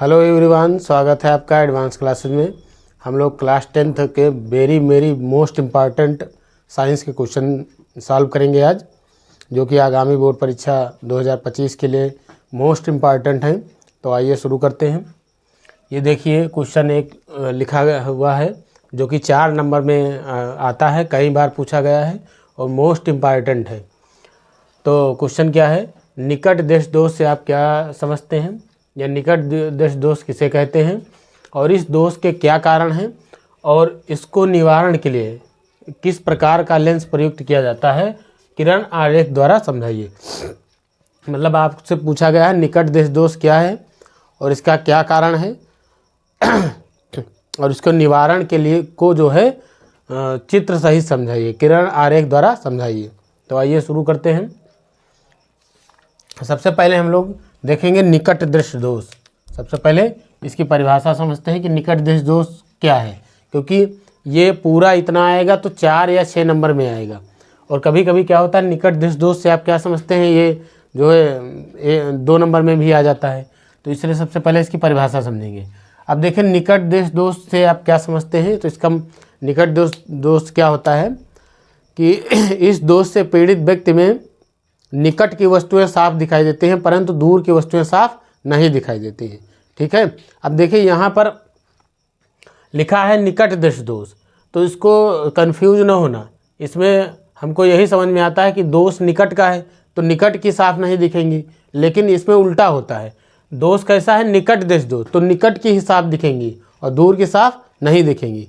Hello everyone, स्वागत है आपका एडवांस क्लासेस में। हम लोग क्लास 10th के वेरी मोस्ट इम्पॉर्टेंट साइंस के क्वेश्चन सॉल्व करेंगे आज, जो कि आगामी बोर्ड परीक्षा 2025 के लिए मोस्ट इम्पॉर्टेंट हैं। तो आइए शुरू करते हैं। ये देखिए क्वेश्चन एक लिखा हुआ है जो कि 4 नंबर में आता है, कई बार पूछा गया है और मोस्ट इम्पॉर्टेंट है। तो क्वेश्चन क्या है, निकट देश दोष से आप क्या समझते हैं, या निकट देश दोष किसे कहते हैं और इस दोष के क्या कारण हैं और इसको निवारण के लिए किस प्रकार का लेंस प्रयुक्त किया जाता है, किरण आरेख द्वारा समझाइए। मतलब आपसे पूछा गया है निकट देश दोष क्या है और इसका क्या कारण है और इसको निवारण के लिए को जो है चित्र सहित समझाइए, किरण आरेख द्वारा समझाइए। तो आइए शुरू करते हैं। सबसे पहले हम लोग देखेंगे निकट दृश्य दोष। सबसे पहले इसकी परिभाषा समझते हैं कि निकट दृश्य दोष क्या है, क्योंकि ये पूरा इतना आएगा तो 4 या 6 नंबर में आएगा। और कभी कभी क्या होता है, निकट दृश्य दोष से आप क्या समझते हैं, ये जो है 2 नंबर में भी आ जाता है। तो इसलिए सबसे पहले इसकी परिभाषा समझेंगे। अब देखें निकट दृश्य दोष से आप क्या समझते हैं। तो इसका निकट दोष क्या होता है कि इस दोष से पीड़ित व्यक्ति में निकट की वस्तुएं साफ दिखाई देती हैं परंतु दूर की वस्तुएं साफ नहीं दिखाई देती हैं। ठीक है। अब देखिए यहाँ पर लिखा है निकट दृश्य दोष, तो इसको कंफ्यूज न होना। इसमें हमको यही समझ में आता है कि दोष निकट का है तो निकट की साफ नहीं दिखेंगी, लेकिन इसमें उल्टा होता है। दोष कैसा है, निकट दृश्य दोष, तो निकट की ही साफ दिखेंगी और दूर की साफ नहीं दिखेंगी।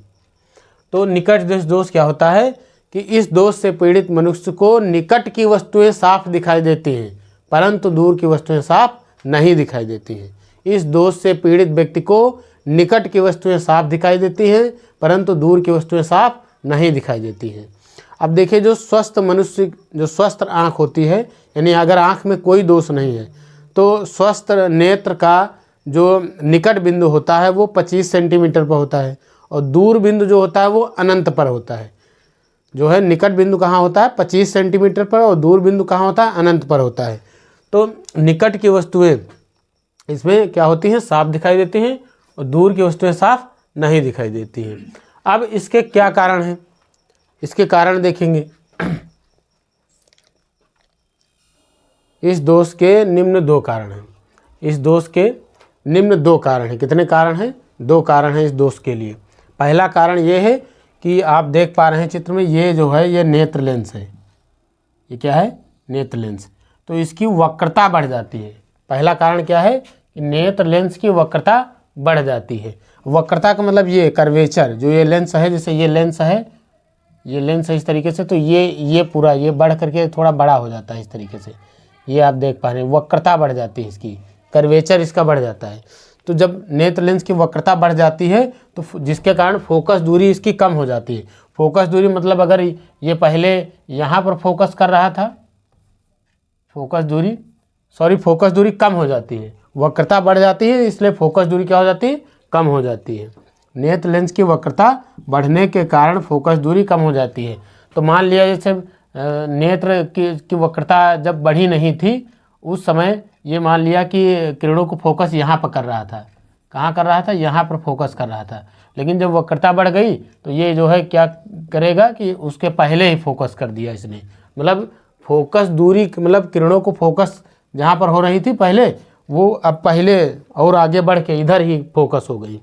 तो निकट दृश्य दोष क्या होता है कि इस दोष से पीड़ित मनुष्य को निकट की वस्तुएं साफ दिखाई देती हैं परंतु दूर की वस्तुएं साफ नहीं दिखाई देती हैं। इस दोष से पीड़ित व्यक्ति को निकट की वस्तुएं साफ दिखाई देती हैं परंतु दूर की वस्तुएं साफ नहीं दिखाई देती हैं। अब देखिए जो स्वस्थ मनुष्य, जो स्वस्थ आँख होती है, यानी अगर आँख में कोई दोष नहीं है तो स्वस्थ नेत्र का जो निकट बिंदु होता है वो 25 सेंटीमीटर पर होता है और दूर बिंदु जो होता है वो अनंत पर होता है। जो है निकट बिंदु कहाँ होता है, 25 सेंटीमीटर पर, और दूर बिंदु कहाँ होता है, अनंत पर होता है। तो निकट की वस्तुएं इसमें क्या होती हैं, साफ दिखाई देती हैं और दूर की वस्तुएं साफ नहीं दिखाई देती हैं। अब इसके क्या कारण हैं, इसके कारण देखेंगे। इस दोष के निम्न 2 कारण हैं। इस दोष के निम्न 2 कारण हैं। कितने कारण हैं, 2 कारण हैं इस दोष के लिए। पहला कारण ये है कि आप देख पा रहे हैं चित्र में, ये जो है ये नेत्र लेंस है। ये क्या है, नेत्र लेंस। तो इसकी वक्रता बढ़ जाती है। पहला कारण क्या है कि नेत्र लेंस की वक्रता बढ़ जाती है। वक्रता का मतलब ये कर्वेचर, जो ये लेंस है, जैसे ये लेंस है, ये लेंस है इस तरीके से, तो ये पूरा ये बढ़ करके थोड़ा बड़ा हो जाता है इस तरीके से। ये आप देख पा रहे हैं, वक्रता बढ़ जाती है इसकी, कर्वेचर इसका बढ़ जाता है। तो जब नेत्र लेंस की वक्रता बढ़ जाती है तो जिसके कारण फोकस दूरी इसकी कम हो जाती है। फोकस दूरी मतलब अगर ये पहले यहाँ पर फोकस कर रहा था, फोकस दूरी कम हो जाती है। वक्रता बढ़ जाती है इसलिए फोकस दूरी क्या हो जाती है, कम हो जाती है। नेत्र लेंस की वक्रता बढ़ने के कारण फोकस दूरी कम हो जाती है। तो मान लिया जैसे नेत्र की वक्रता जब बढ़ी नहीं थी उस समय ये मान लिया कि किरणों को फोकस यहाँ पर कर रहा था। कहाँ कर रहा था, यहाँ पर फोकस कर रहा था। लेकिन जब वक्रता बढ़ गई तो ये जो है क्या करेगा कि उसके पहले ही फोकस कर दिया इसने। मतलब फोकस दूरी मतलब किरणों को फोकस जहाँ पर हो रही थी पहले, वो अब पहले और आगे बढ़ के इधर ही फोकस हो गई।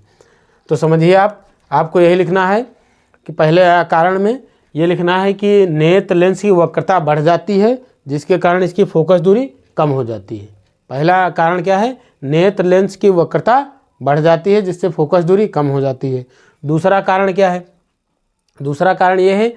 तो समझिए आपको यही लिखना है कि पहले कारण में ये लिखना है कि नेत्र लेंस की वक्रता बढ़ जाती है जिसके कारण इसकी फोकस दूरी कम हो जाती है। पहला कारण क्या है, नेत्र लेंस की वक्रता बढ़ जाती है जिससे फोकस दूरी कम हो जाती है। दूसरा कारण क्या है, दूसरा कारण ये है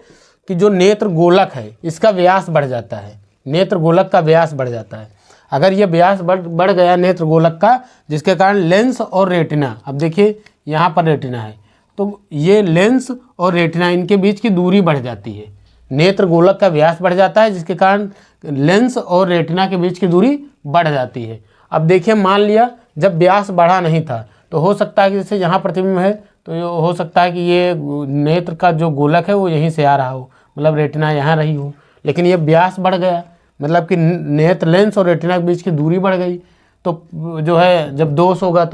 कि जो नेत्र गोलक है इसका व्यास बढ़ जाता है। नेत्र गोलक का व्यास बढ़ जाता है। अगर ये व्यास बढ़ गया नेत्र गोलक का, जिसके कारण लेंस और रेटिना, अब देखिए यहाँ पर रेटिना है, तो ये लेंस और रेटिना इनके बीच की दूरी बढ़ जाती है। नेत्र गोलक का व्यास बढ़ जाता है जिसके कारण लेंस और रेटिना के बीच की दूरी बढ़ जाती है। अब देखिए मान लिया जब व्यास बढ़ा नहीं था तो हो सकता है कि जैसे यहाँ प्रतिबिंब है तो हो सकता है कि ये नेत्र का जो गोलक है वो यहीं से आ रहा हो, मतलब रेटिना यहाँ रही हो। लेकिन ये व्यास बढ़ गया, मतलब कि नेत्र लेंस और रेटिना के बीच की दूरी बढ़ गई। तो जो है जब दोष होगा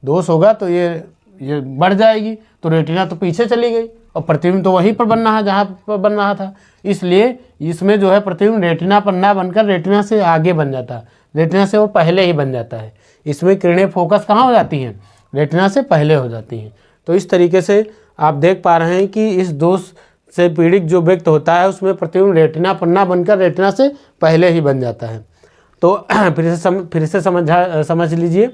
दोष होगा तो ये बढ़ जाएगी, तो रेटिना तो पीछे चली गई और प्रतिबिंब तो वहीं पर बन रहा है जहाँ पर बन रहा था। इसलिए इसमें जो है प्रतिबिंब रेटिना पर ना बनकर रेटिना से आगे बन जाता है, रेटिना से वो पहले ही बन जाता है। इसमें किरणें फोकस कहाँ हो जाती हैं? रेटिना से पहले हो जाती हैं। तो इस तरीके से आप देख पा रहे हैं कि इस दोष से पीड़ित जो व्यक्ति होता है उसमें प्रतिबिंब रेटिना पर ना बनकर रेटिना से पहले ही बन जाता है। तो फिर से समझ लीजिए,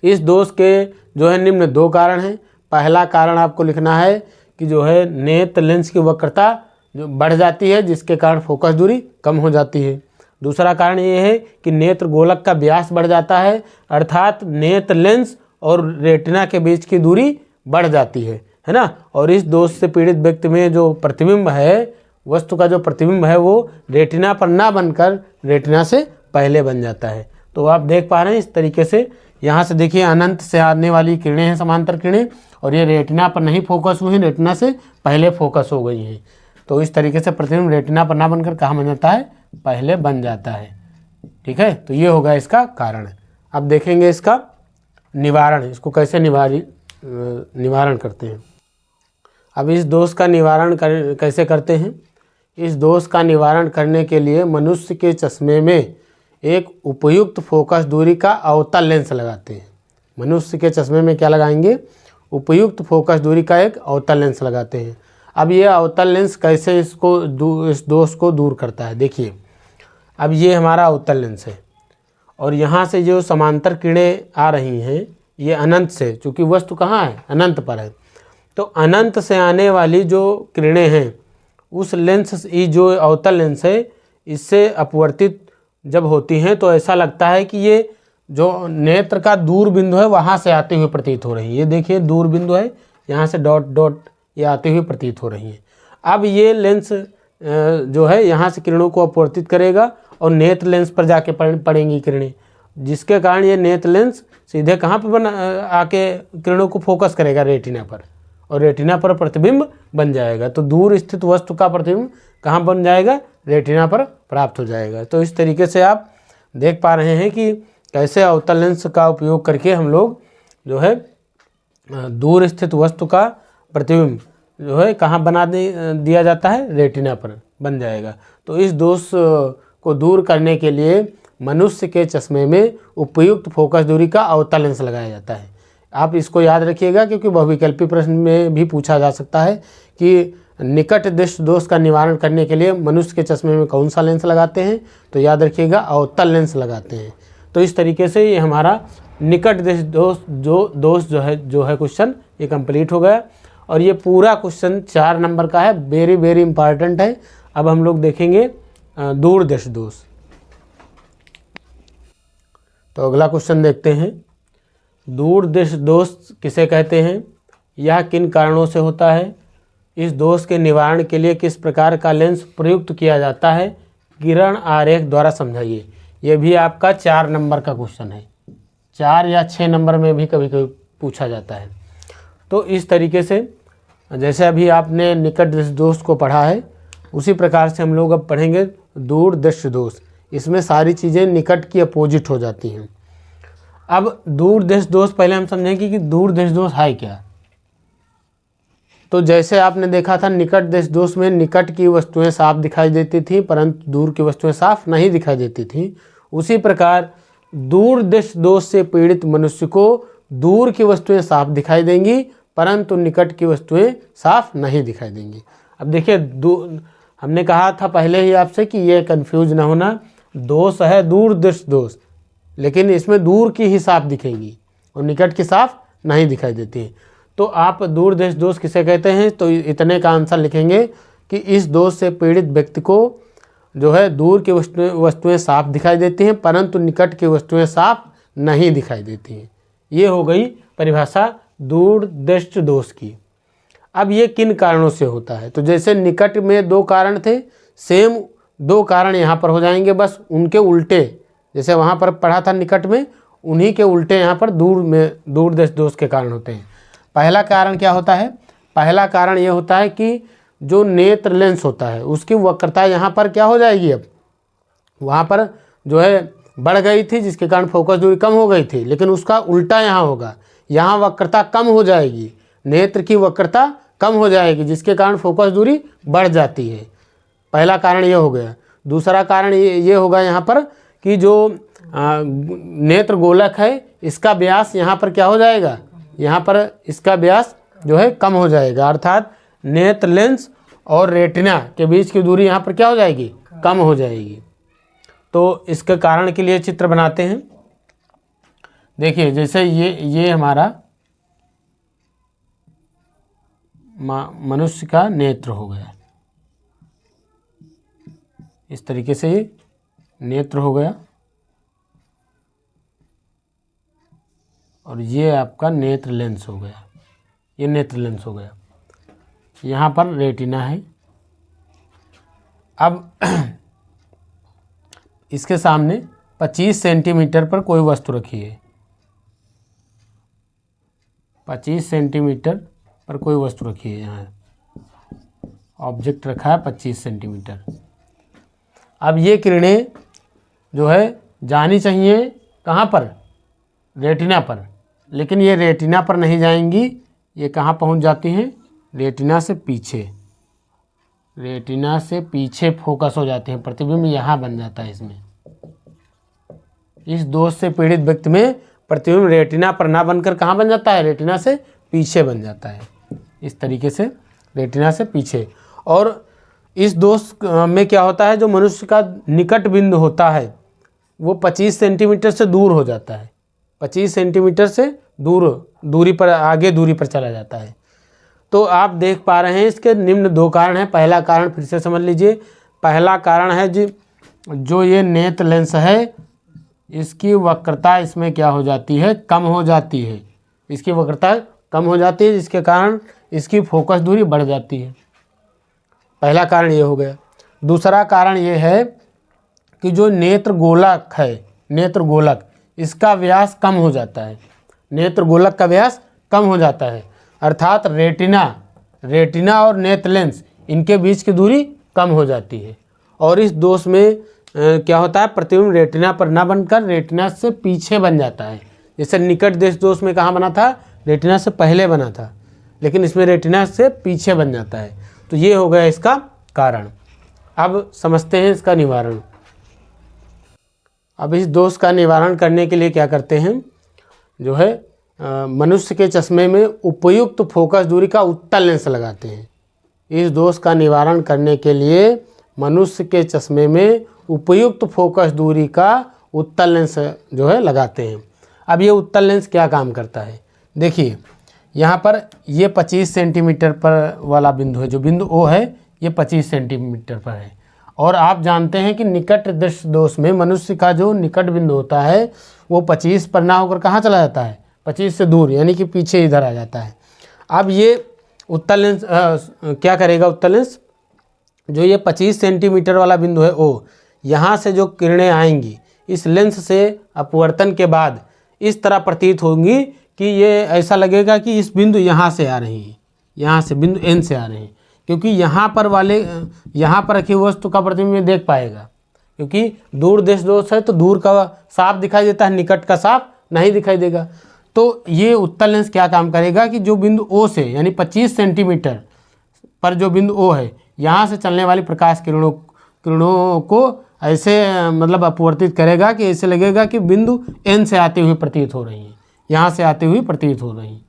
इस दोष के जो है निम्न 2 कारण हैं। पहला कारण आपको लिखना है कि जो है नेत्र लेंस की वक्रता जो बढ़ जाती है, जिसके कारण फोकस दूरी कम हो जाती है। दूसरा कारण ये है कि नेत्र गोलक का व्यास बढ़ जाता है, अर्थात नेत्र लेंस और रेटिना के बीच की दूरी बढ़ जाती है ना। और इस दोष से पीड़ित व्यक्ति में जो प्रतिबिंब है, वस्तु का जो प्रतिबिंब है वो रेटिना पर ना बनकर रेटिना से पहले बन जाता है। तो आप देख पा रहे हैं इस तरीके से, यहाँ से देखिए अनंत से आने वाली किरणें हैं, समांतर किरणें, और ये रेटिना पर नहीं फोकस हुई हैं, रेटिना से पहले फोकस हो गई हैं। तो इस तरीके से प्रतिबिंब रेटिना पर ना बनकर कहाँ बन जाता है? पहले बन जाता है। ठीक है, तो ये होगा इसका कारण। अब देखेंगे इसका निवारण, इसको कैसे निवारण करते हैं। अब इस दोष का निवारण कैसे करते हैं? इस दोष का निवारण करने के लिए मनुष्य के चश्मे में एक उपयुक्त फोकस दूरी का अवतल लेंस लगाते हैं। मनुष्य के चश्मे में क्या लगाएंगे? उपयुक्त फोकस दूरी का एक अवतल लेंस लगाते हैं। अब ये अवतल लेंस कैसे इस दोष को दूर करता है? देखिए, अब ये हमारा अवतल लेंस है और यहाँ से जो समांतर किरणें आ रही हैं ये अनंत से, चूँकि वस्तु कहाँ है? अनंत पर है। तो अनंत से आने वाली जो किरणें हैं उस लेंस, ये जो अवतल लेंस है, इससे अपवर्तित जब होती हैं तो ऐसा लगता है कि ये जो नेत्र का दूर बिंदु है वहाँ से आते हुए प्रतीत हो रही है। ये देखिए दूर बिंदु है, यहाँ से डॉट डॉट ये आते हुए प्रतीत हो रही है। अब ये लेंस जो है यहाँ से किरणों को अपवर्तित करेगा और नेत्र लेंस पर जाके पड़ेंगी किरणें, जिसके कारण ये नेत्र लेंस सीधे कहाँ पर आके किरणों को फोकस करेगा? रेटिना पर, और रेटिना पर प्रतिबिंब बन जाएगा। तो दूर स्थित वस्तु का प्रतिबिंब कहाँ बन जाएगा? रेटिना पर प्राप्त हो जाएगा। तो इस तरीके से आप देख पा रहे हैं कि कैसे अवतल लेंस का उपयोग करके हम लोग जो है दूर स्थित वस्तु का प्रतिबिंब जो है कहाँ बना दिया जाता है? रेटिना पर बन जाएगा। तो इस दोष को दूर करने के लिए मनुष्य के चश्मे में उपयुक्त फोकस दूरी का अवतल लेंस लगाया जाता है। आप इसको याद रखिएगा क्योंकि बहुविकल्पी प्रश्न में भी पूछा जा सकता है कि निकट दृष्टि दोष का निवारण करने के लिए मनुष्य के चश्मे में कौन सा लेंस लगाते हैं? तो याद रखिएगा अवतल लेंस लगाते हैं। तो इस तरीके से ये हमारा निकट दृष्टि दोष जो है क्वेश्चन ये कंप्लीट हो गया। और ये पूरा क्वेश्चन 4 नंबर का है, वेरी वेरी इंपॉर्टेंट है। अब हम लोग देखेंगे दूर दृष्टि दोष। तो अगला क्वेश्चन देखते हैं, दूर दृष्टि दोष किसे कहते हैं? यह किन कारणों से होता है? इस दोष के निवारण के लिए किस प्रकार का लेंस प्रयुक्त किया जाता है? किरण आरेख द्वारा समझाइए। यह भी आपका 4 नंबर का क्वेश्चन है, 4 या 6 नंबर में भी कभी कभी पूछा जाता है। तो इस तरीके से जैसे अभी आपने निकट दृष्टि दोष को पढ़ा है उसी प्रकार से हम लोग अब पढ़ेंगे दूर दृष्टि दोष। इसमें सारी चीज़ें निकट की अपोजिट हो जाती हैं। अब दूर दृष्टि दोष पहले हम समझेंगे कि दूर दृष्टि दोष है क्या। तो जैसे आपने देखा था निकट दृष्टि दोष में निकट की वस्तुएं साफ दिखाई देती थी परंतु दूर की वस्तुएं साफ नहीं दिखाई देती थी, उसी प्रकार दूर दृष्टि दोष से पीड़ित मनुष्य को दूर की वस्तुएं साफ दिखाई देंगी परंतु निकट की वस्तुएं साफ नहीं दिखाई देंगी। अब देखिए हमने कहा था पहले ही आपसे कि ये कंफ्यूज ना होना, दोष है दूर दृष्टि दोष, लेकिन इसमें दूर की ही साफ दिखेंगी और निकट की साफ नहीं दिखाई देती है। तो आप दूर दृष्टि दोष किसे कहते हैं? तो इतने का आंसर लिखेंगे कि इस दोष से पीड़ित व्यक्ति को जो है दूर की वस्तुएं साफ दिखाई देती हैं परंतु निकट की वस्तुएं साफ नहीं दिखाई देती हैं। ये हो गई परिभाषा दूर दृष्टि दोष की। अब ये किन कारणों से होता है? तो जैसे निकट में 2 कारण थे, सेम 2 कारण यहाँ पर हो जाएंगे, बस उनके उल्टे। जैसे वहाँ पर पढ़ा था निकट में, उन्हीं के उल्टे यहाँ पर दूर दृष्टि दोष के कारण होते हैं। पहला कारण क्या होता है? पहला कारण ये होता है कि जो नेत्र लेंस होता है उसकी वक्रता यहाँ पर क्या हो जाएगी? अब वहाँ पर जो है बढ़ गई थी जिसके कारण फोकस दूरी कम हो गई थी, लेकिन उसका उल्टा यहाँ होगा, यहाँ वक्रता कम हो जाएगी, नेत्र की वक्रता कम हो जाएगी जिसके कारण फोकस दूरी बढ़ जाती है। पहला कारण ये हो गया। दूसरा कारण ये होगा यहाँ पर कि जो नेत्र गोलक है इसका व्यास यहाँ पर क्या हो जाएगा, यहाँ पर इसका व्यास जो है कम हो जाएगा, अर्थात नेत्र लेंस और रेटिना के बीच की दूरी यहाँ पर क्या हो जाएगी, कम हो जाएगी। तो इसके कारण के लिए चित्र बनाते हैं। देखिए जैसे ये हमारा मनुष्य का नेत्र हो गया, इस तरीके से ये नेत्र हो गया, और ये आपका नेत्र लेंस हो गया, ये नेत्र लेंस हो गया। यहाँ पर रेटिना है। अब इसके सामने 25 सेंटीमीटर पर कोई वस्तु रखी है, 25 सेंटीमीटर पर कोई वस्तु रखी है, यहाँ ऑब्जेक्ट रखा है 25 सेंटीमीटर। अब ये किरणें जो है जानी चाहिए कहाँ पर, रेटिना पर, लेकिन ये रेटिना पर नहीं जाएंगी, ये कहाँ पहुँच जाती हैं, रेटिना से पीछे, रेटिना से पीछे फोकस हो जाते हैं, प्रतिबिंब यहाँ बन जाता है इसमें। इस दोष से पीड़ित व्यक्ति में प्रतिबिंब रेटिना पर ना बनकर कहाँ बन जाता है, रेटिना से पीछे बन जाता है, इस तरीके से रेटिना से पीछे। और इस दोष में क्या होता है, जो मनुष्य का निकट बिंदु होता है वो 25 सेंटीमीटर से दूर हो जाता है, 25 सेंटीमीटर से दूरी पर, आगे दूरी पर चला जाता है। तो आप देख पा रहे हैं इसके निम्न दो कारण हैं। पहला कारण फिर से समझ लीजिए, पहला कारण है जी जो ये नेत्र लेंस है इसकी वक्रता इसमें क्या हो जाती है, कम हो जाती है, इसकी वक्रता कम हो जाती है जिसके कारण इसकी फोकस दूरी बढ़ जाती है। पहला कारण ये हो गया। दूसरा कारण ये है कि जो नेत्र गोलक है, नेत्र गोलक, इसका व्यास कम हो जाता है, नेत्र गोलक का व्यास कम हो जाता है, अर्थात रेटिना और नेत्र लेंस इनके बीच की दूरी कम हो जाती है। और इस दोष में क्या होता है, प्रतिबिंब रेटिना पर ना बनकर रेटिना से पीछे बन जाता है। जैसे निकट देश दोष में कहाँ बना था, रेटिना से पहले बना था, लेकिन इसमें रेटिना से पीछे बन जाता है। तो ये हो गया इसका कारण। अब समझते हैं इसका निवारण। अब इस दोष का निवारण करने के लिए क्या करते हैं, जो है मनुष्य के चश्मे में उपयुक्त फोकस दूरी का उत्तल लेंस लगाते हैं। इस दोष का निवारण करने के लिए मनुष्य के चश्मे में उपयुक्त फोकस दूरी का उत्तल लेंस जो है लगाते हैं। अब ये उत्तल लेंस क्या काम करता है, देखिए यहाँ पर ये 25 सेंटीमीटर पर वाला बिंदु है, जो बिंदु O है ये 25 सेंटीमीटर पर है। और आप जानते हैं कि निकट दृष्टि दोष में मनुष्य का जो निकट बिंदु होता है वो 25 पर ना होकर कहाँ चला जाता है, 25 से दूर, यानी कि पीछे इधर आ जाता है। अब ये उत्तल लेंस क्या करेगा, उत्तल लेंस जो ये 25 सेंटीमीटर वाला बिंदु है O, यहाँ से जो किरणें आएंगी इस लेंस से अपवर्तन के बाद इस तरह प्रतीत होंगी कि ये ऐसा लगेगा कि इस बिंदु यहाँ से आ रही है, यहाँ से बिंदु N से आ रहे हैं, क्योंकि यहाँ पर रखी वस्तु का प्रतिबिंब देख पाएगा, क्योंकि दूर देश दोष है तो दूर का साफ दिखाई देता है, निकट का साफ नहीं दिखाई देगा। तो ये उत्तल लेंस क्या काम करेगा कि जो बिंदु O से यानी 25 सेंटीमीटर पर जो बिंदु O है यहाँ से चलने वाली प्रकाश किरणों को ऐसे मतलब अपवर्तित करेगा कि ऐसे लगेगा कि बिंदु N से आते हुए प्रतीत हो रही हैं, यहाँ से आते हुए प्रतीत हो रही हैं।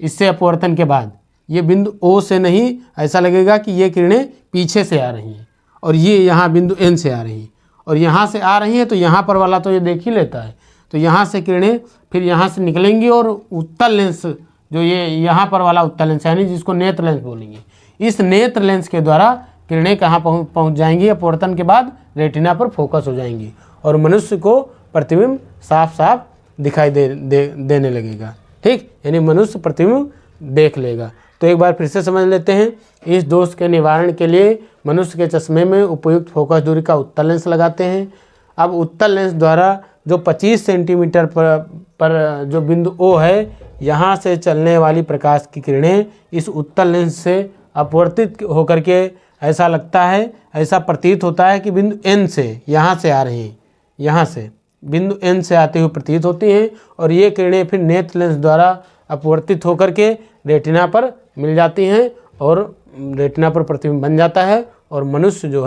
इससे अपवर्तन के बाद ये बिंदु O से नहीं, ऐसा लगेगा कि ये किरणें पीछे से आ रही हैं और ये यहाँ बिंदु N से आ रही हैं, और यहाँ से आ रही हैं तो यहाँ पर वाला तो ये देख ही लेता है। तो यहाँ से किरणें फिर यहाँ से निकलेंगी और उत्तल लेंस जो ये यहाँ पर वाला उत्तल लेंस यानी जिसको नेत्र लेंस बोलेंगे, इस नेत्र लेंस के द्वारा किरणें कहाँ पहुँच जाएंगी, अपवर्तन के बाद रेटिना पर फोकस हो जाएंगी और मनुष्य को प्रतिबिंब साफ साफ दिखाई देने लगेगा। ठीक, यानी मनुष्य प्रतिबिंब देख लेगा। तो एक बार फिर से समझ लेते हैं, इस दोष के निवारण के लिए मनुष्य के चश्मे में उपयुक्त फोकस दूरी का उत्तल लेंस लगाते हैं। अब उत्तल लेंस द्वारा जो 25 सेंटीमीटर पर जो बिंदु O है यहाँ से चलने वाली प्रकाश की किरणें इस उत्तल लेंस से अपवर्तित होकर के ऐसा लगता है, ऐसा प्रतीत होता है कि बिंदु N से यहाँ से आ रही हैं, यहाँ से बिंदु N से आते हुए प्रतीत होती हैं और ये किरणें फिर नेत्र लेंस द्वारा अपवर्तित होकर के रेटिना पर मिल जाती हैं और रेटिना पर प्रतिबिंब बन जाता है और मनुष्य जो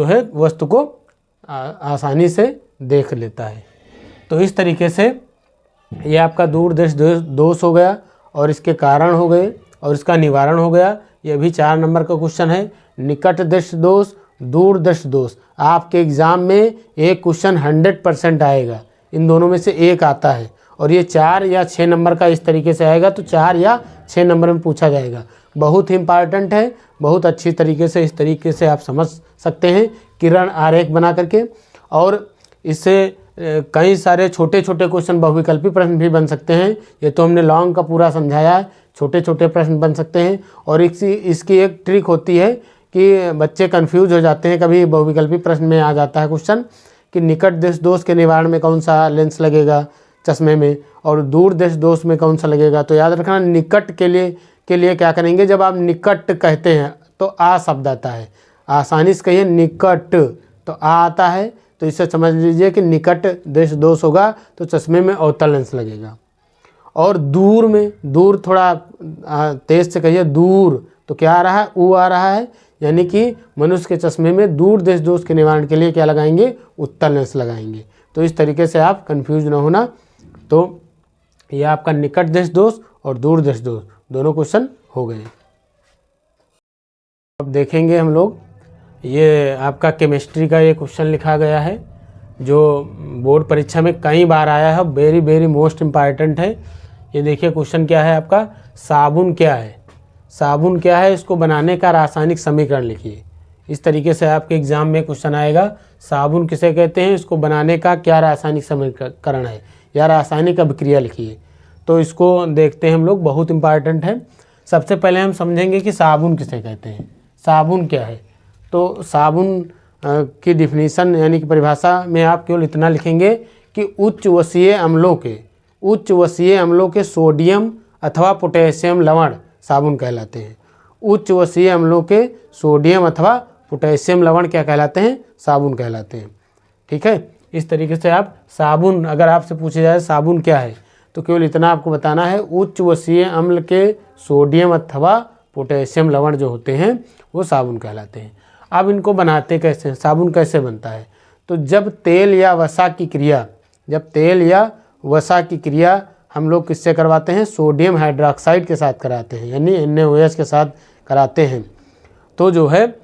है वस्तु को आसानी से देख लेता है। तो इस तरीके से ये आपका दूरदृष्टि दोष हो गया और इसके कारण हो गए और इसका निवारण हो गया। ये भी 4 नंबर का क्वेश्चन है। निकट दृष्टि दोष, दूरदृष्टि दोष, आपके एग्ज़ाम में एक क्वेश्चन 100% आएगा, इन दोनों में से एक आता है और ये 4 या 6 नंबर का इस तरीके से आएगा, तो 4 या 6 नंबर में पूछा जाएगा। बहुत ही इम्पॉर्टेंट है, बहुत अच्छी तरीके से इस तरीके से आप समझ सकते हैं किरण आरेख बना करके। और इससे कई सारे छोटे छोटे क्वेश्चन बहुविकल्पी प्रश्न भी बन सकते हैं। ये तो हमने लॉन्ग का पूरा समझाया है, छोटे छोटे प्रश्न बन सकते हैं। और इसकी एक ट्रिक होती है कि बच्चे कंफ्यूज हो जाते हैं, कभी बहुविकल्पी प्रश्न में आ जाता है क्वेश्चन कि निकट दृष्टि दोष के निवारण में कौन सा लेंस लगेगा चश्मे में और दूर दृष्टि दोष में कौन सा लगेगा। तो याद रखना निकट के लिए क्या करेंगे, जब आप निकट कहते हैं तो आ शब्द आता है, आसानी से कहिए निकट, तो आ आता है, तो इससे समझ लीजिए कि निकट दृष्टि दोष होगा तो चश्मे में अवतल लेंस लगेगा। और दूर में, दूर थोड़ा तेज से कहिए दूर, तो क्या आ रहा है, ऊ आ रहा है, यानी कि मनुष्य के चश्मे में दूर दृष्टि दोष के निवारण के लिए क्या लगाएंगे, उत्तल लेंस लगाएंगे। तो इस तरीके से आप कंफ्यूज ना होना। तो ये आपका निकट दृष्टि दोष और दूर दृष्टि दोष दोनों क्वेश्चन हो गए। अब देखेंगे हम लोग, ये आपका केमिस्ट्री का ये क्वेश्चन लिखा गया है जो बोर्ड परीक्षा में कई बार आया है, वेरी मोस्ट इम्पॉर्टेंट है। ये देखिए क्वेश्चन क्या है आपका, साबुन क्या है, साबुन क्या है, इसको बनाने का रासायनिक समीकरण लिखिए। इस तरीके से आपके एग्जाम में क्वेश्चन आएगा, साबुन किसे कहते हैं, इसको बनाने का क्या रासायनिक समीकरण है या रासायनिक अभिक्रिया लिखिए। तो इसको देखते हैं हम लोग, बहुत इंपॉर्टेंट है। सबसे पहले हम समझेंगे कि साबुन किसे कहते हैं, साबुन क्या है। तो साबुन की डिफिनीशन यानी कि परिभाषा में आप केवल इतना लिखेंगे कि उच्च वसीय अम्लों के सोडियम अथवा पोटेशियम लवण साबुन कहलाते हैं। उच्च वसीय अम्लों के सोडियम अथवा पोटेशियम लवण क्या कहलाते हैं, साबुन कहलाते हैं। ठीक है, इस तरीके से आप साबुन, अगर आपसे पूछे जाए साबुन क्या है तो केवल इतना आपको बताना है, उच्च वसीय अम्ल के सोडियम अथवा पोटेशियम लवण जो होते हैं वो साबुन कहलाते हैं। अब इनको बनाते कैसे हैं, साबुन कैसे बनता है, तो जब तेल या वसा की क्रिया हम लोग किससे करवाते हैं, सोडियम हाइड्रोक्साइड के साथ कराते हैं, यानी NaOH के साथ कराते हैं, तो जो है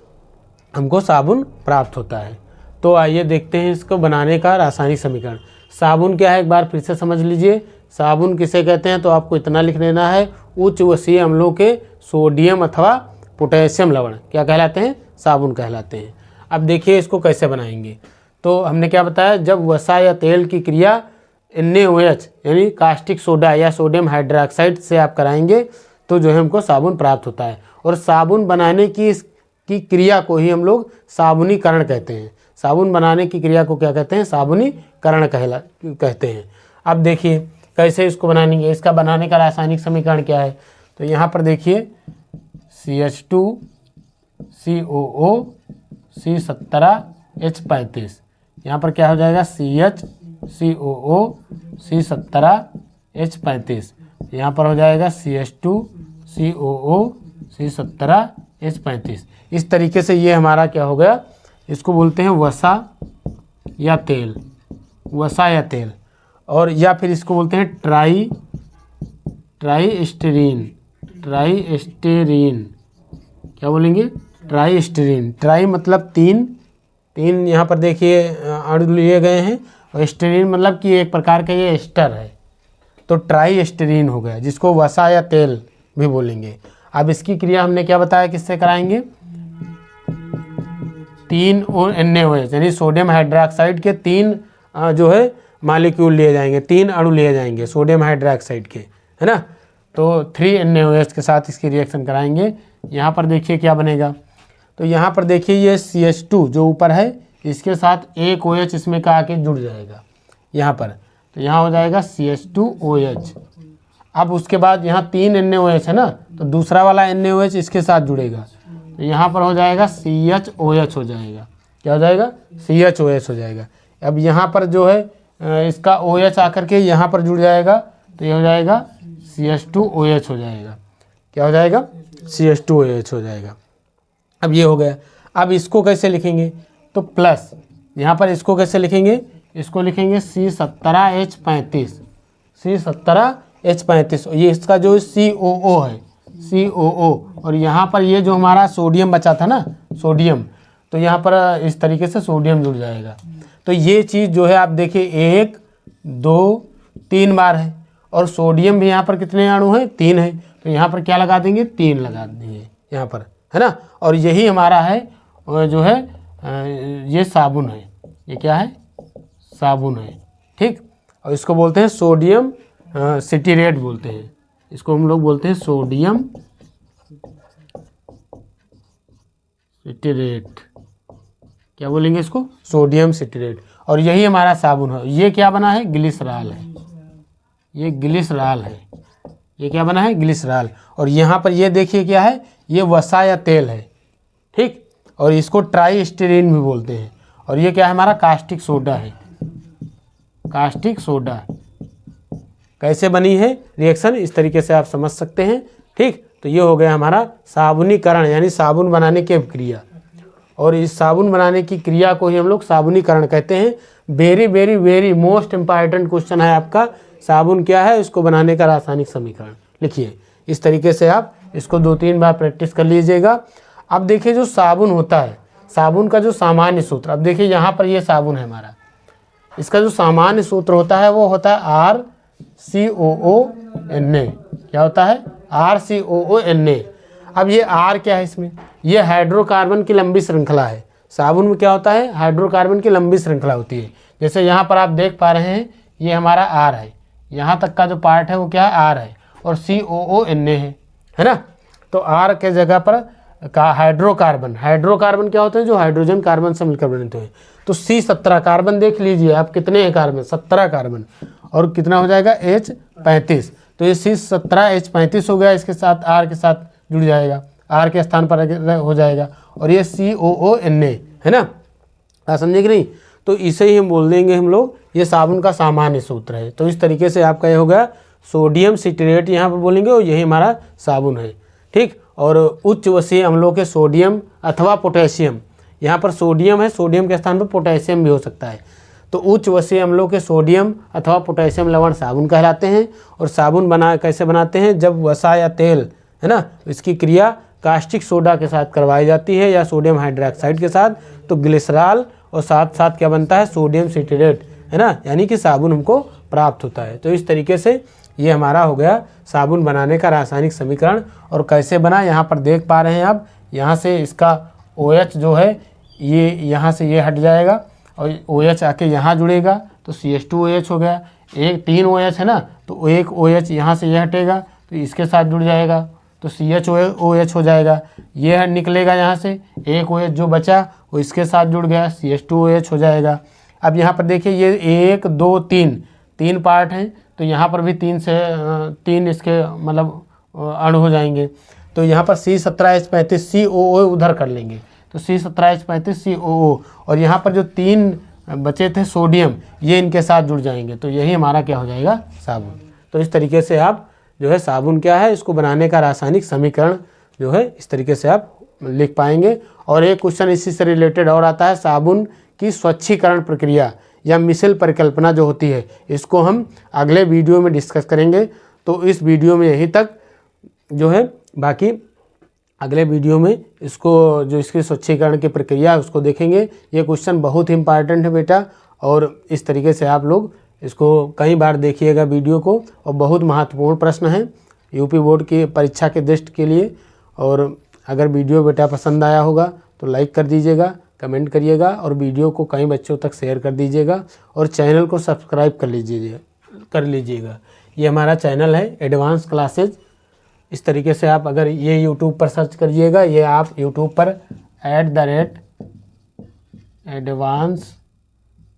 हमको साबुन प्राप्त होता है। तो आइए देखते हैं इसको बनाने का रासायनिक समीकरण। साबुन क्या है एक बार फिर से समझ लीजिए, साबुन किसे कहते हैं तो आपको इतना लिख देना है, उच्च वसीय अम्लों के सोडियम अथवा पोटेशियम लवण क्या कहलाते हैं, साबुन कहलाते हैं। अब देखिए इसको कैसे बनाएंगे। तो हमने क्या बताया, जब वसा या तेल की क्रिया NaOH यानी कास्टिक सोडा या सोडियम हाइड्रोक्साइड से आप कराएंगे तो जो है हमको साबुन प्राप्त होता है। और साबुन बनाने की क्रिया को ही हम लोग साबुनीकरण कहते हैं। साबुन बनाने की क्रिया को क्या कहते हैं, साबुनीकरण कहते हैं। अब देखिए कैसे इसको बनाएंगे, इसका बनाने का रासायनिक समीकरण क्या है। तो यहाँ पर देखिए CH2COO C17H35, यहाँ पर क्या हो जाएगा CHCOO C17H35, यहाँ पर हो जाएगा CH2COO C17H35। इस तरीके से ये हमारा क्या हो गया, इसको बोलते हैं वसा या तेल, और या फिर इसको बोलते हैं ट्राइस्टेरीन, क्या बोलेंगे, ट्राइस्टेरीन। ट्राई मतलब तीन यहाँ पर देखिए अणु लिए गए हैं, और स्टेरीन मतलब कि एक प्रकार का ये एस्टर है, तो ट्राइस्टेरीन हो गया, जिसको वसा या तेल भी बोलेंगे। अब इसकी क्रिया हमने क्या बताया, किससे कराएंगे, 3 और NaOH यानी सोडियम हाइड्रोक्साइड के 3 जो है मॉलिक्यूल लिए जाएंगे, 3 अणु लिए जाएंगे सोडियम हाइड्रोक्साइड के, है ना। तो 3 NaOH के साथ इसकी रिएक्शन कराएंगे। यहाँ पर देखिए क्या बनेगा, तो यहाँ पर देखिए ये CH2 जो ऊपर है इसके साथ एक OH इसमें का आके जुड़ जाएगा यहाँ पर, तो यहाँ हो जाएगा CH2OH। अब उसके बाद यहाँ 3 NaOH है ना, तो दूसरा वाला NaOH इसके साथ जुड़ेगा, तो यहाँ पर हो जाएगा CHOH हो जाएगा। क्या हो जाएगा, CHOH हो जाएगा। अब यहाँ पर जो है इसका OH आकर के यहाँ पर जुड़ जाएगा, तो ये हो जाएगा CH2OH हो जाएगा। क्या हो जाएगा? CH2OH हो जाएगा। अब ये हो गया। अब इसको कैसे लिखेंगे? तो प्लस यहाँ पर इसको कैसे लिखेंगे? इसको लिखेंगे C17H35, C17H35। ये इसका जो COO है, COO, और यहाँ पर ये जो हमारा सोडियम बचा था ना, सोडियम, तो यहाँ पर इस तरीके से सोडियम जुड़ जाएगा। तो ये चीज़ जो है आप देखिए 1 2 3 बार है, और सोडियम भी यहाँ पर कितने अणु हैं? 3 है। तो यहाँ पर क्या लगा देंगे? 3 लगा देंगे यहाँ पर, है ना। और यही हमारा है जो है ये साबुन है। ये क्या है? साबुन है, ठीक। और इसको बोलते हैं सोडियम सिट्रेट बोलते हैं। इसको हम लोग बोलते हैं सोडियम सिट्रेट। क्या बोलेंगे इसको? Sodium citrate. और यही हमारा साबुन है। ये क्या बना है? ग्लिसरॉल है। ये ग्लिसरॉल है। ये क्या बना है? ग्लिसरॉल। और यहाँ पर ये देखिए क्या है? ये वसा या तेल है, ठीक। और इसको ट्राइस्टीरीन भी बोलते हैं। और ये क्या है? हमारा कास्टिक सोडा है। कास्टिक सोडा कैसे बनी है रिएक्शन, इस तरीके से आप समझ सकते हैं, ठीक। तो ये हो गया हमारा साबुनीकरण, यानी साबुन बनाने की क्रिया। और इस साबुन बनाने की क्रिया को ही हम लोग साबुनीकरण कहते हैं। Very very very most important question है आपका, साबुन क्या है, इसको बनाने का रासायनिक समीकरण लिखिए। इस तरीके से आप इसको 2-3 बार प्रैक्टिस कर लीजिएगा। अब देखिए जो साबुन होता है, साबुन का जो सामान्य सूत्र, अब देखिए यहाँ पर ये साबुन है हमारा, इसका जो सामान्य सूत्र होता है वो होता है RCOONA। क्या होता है? RCOONA। अब ये R क्या है इसमें? ये हाइड्रोकार्बन की लंबी श्रृंखला है। साबुन में क्या होता है? हाइड्रोकार्बन की लंबी श्रृंखला होती है। जैसे यहाँ पर आप देख पा रहे हैं, ये हमारा R है, यहाँ तक का जो पार्ट है वो क्या है? R है, और COONA है ना। तो R के जगह पर का हाइड्रोकार्बन, हाइड्रोकार्बन क्या होते हैं? जो हाइड्रोजन कार्बन से मिलकर बनते हैं। तो C17 कार्बन देख लीजिए आप, कितने हैं कार्बन? 17 कार्बन, और कितना हो जाएगा? H35। तो ये C17H35 हो गया, इसके साथ R के साथ जुड़ जाएगा, R के स्थान पर हो जाएगा। और ये COONA है ना, समझे कि नहीं? तो इसे ही हम बोल देंगे हम लोग, ये साबुन का सामान्य सूत्र है। तो इस तरीके से आपका ये हो गया सोडियम सिट्रेट, यहाँ पर बोलेंगे, और यही हमारा साबुन है, ठीक। और उच्च वसीय अम्लों के सोडियम अथवा पोटेशियम, यहाँ पर सोडियम है, सोडियम के स्थान पर पोटेशियम भी हो सकता है। तो उच्च वसीय अम्लों के सोडियम अथवा पोटेशियम लवण साबुन कहलाते हैं। और साबुन कैसे बनाते हैं? जब वसा या तेल है ना, इसकी क्रिया कास्टिक सोडा के साथ करवाई जाती है या सोडियम हाइड्रोक्साइड के साथ, तो ग्लिसरॉल और साथ साथ क्या बनता है? सोडियम सिट्रेट, है ना, यानी कि साबुन हमको प्राप्त होता है। तो इस तरीके से ये हमारा हो गया साबुन बनाने का रासायनिक समीकरण। और कैसे बना, यहाँ पर देख पा रहे हैं आप, यहाँ से इसका OH जो है ये यहाँ से ये हट जाएगा, और OH आके यहाँ जुड़ेगा, तो CH2OH हो गया। 3 OH है ना, तो एक OH यहाँ से ये हटेगा, तो इसके साथ जुड़ जाएगा, तो CHOH हो जाएगा। ये निकलेगा यहाँ से, एक OH जो बचा वो इसके साथ जुड़ गया, CH2OH हो जाएगा। अब यहाँ पर देखिए ये 1 2 3 पार्ट हैं, तो यहाँ पर भी 3 से 3 इसके मतलब अणु हो जाएंगे। तो यहाँ पर C17H35 COO उधर कर लेंगे, तो C17H35 COO, और यहाँ पर जो 3 बचे थे सोडियम, ये इनके साथ जुड़ जाएंगे, तो यही हमारा क्या हो जाएगा? साबुन। तो इस तरीके से आप जो है साबुन क्या है, इसको बनाने का रासायनिक समीकरण जो है इस तरीके से आप लिख पाएंगे। और एक क्वेश्चन इसी से रिलेटेड और आता है, साबुन की स्वच्छीकरण प्रक्रिया या मिसल परिकल्पना जो होती है, इसको हम अगले वीडियो में डिस्कस करेंगे। तो इस वीडियो में यहीं तक जो है, बाकी अगले वीडियो में इसको जो इसकी स्वच्छीकरण की प्रक्रिया है उसको देखेंगे। ये क्वेश्चन बहुत ही इंपॉर्टेंट है बेटा, और इस तरीके से आप लोग इसको कई बार देखिएगा वीडियो को, और बहुत महत्वपूर्ण प्रश्न है यूपी बोर्ड की परीक्षा के दृष्टि के लिए। और अगर वीडियो बेटा पसंद आया होगा तो लाइक कर दीजिएगा, कमेंट करिएगा, और वीडियो को कई बच्चों तक शेयर कर दीजिएगा, और चैनल को सब्सक्राइब कर लीजिएगा। ये हमारा चैनल है एडवांस क्लासेज। इस तरीके से आप अगर ये यूट्यूब पर सर्च करिएगा, ये आप यूट्यूब पर @एडवांस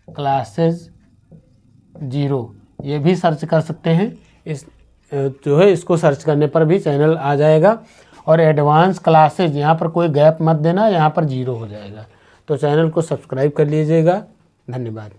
क्लासेज 0 ये भी सर्च कर सकते हैं। इस जो है इसको सर्च करने पर भी चैनल आ जाएगा। और एडवांस क्लासेज यहाँ पर कोई गैप मत देना, यहाँ पर 0 हो जाएगा। तो चैनल को सब्सक्राइब कर लीजिएगा। धन्यवाद।